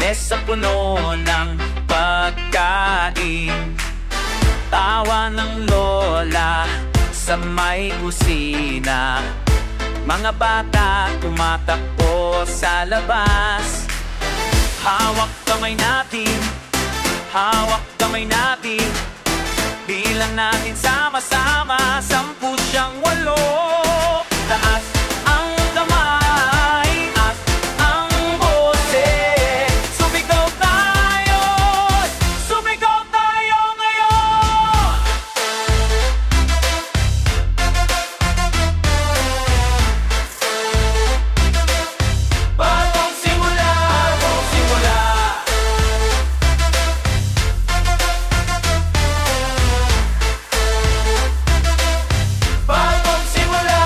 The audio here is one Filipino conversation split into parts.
Mesa puno ng pagkain, tawa ng lola sa may kusina. Mga bata tumatakbo sa labas. Hawak kamay natin, hawak kamay natin. Bilang natin sama-sama, 10 siyang 8. Taas ang kamay at ang boses. Sumigaw tayo, sumigaw tayo ngayon. Bagong simula, bagong simula. Bagong simula.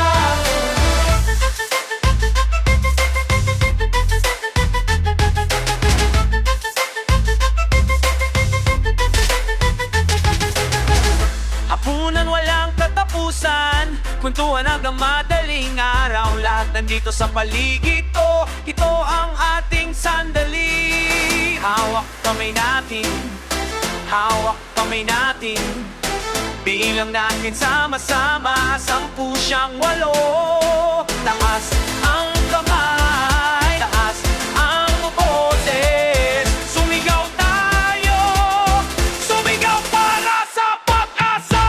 Hapunan walang katapusan, kwentuhan hanggang madaling araw. Lahat nandito sa paligid ko, ito ang ating sandali. Hawak kamay natin, hawak kamay natin. Bilang natin sama-sama, 10 siyang 8. Taas ang kamay, taas ang boses. Sumigaw tayo, sumigaw para sa pag-asa.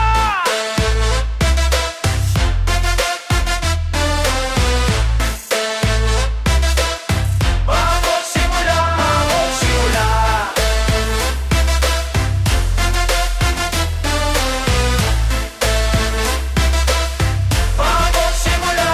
Bagong simula, bagong simula. Bagong simula.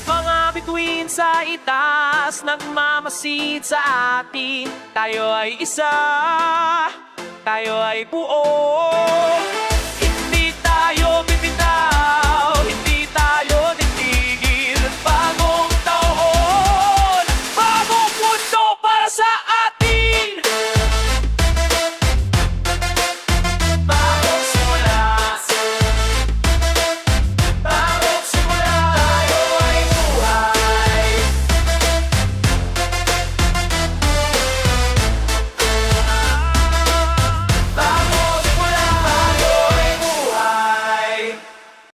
Mga bituin sa itaas, nagmamasid sa atin. Tayo ay isa, tayo ay buo.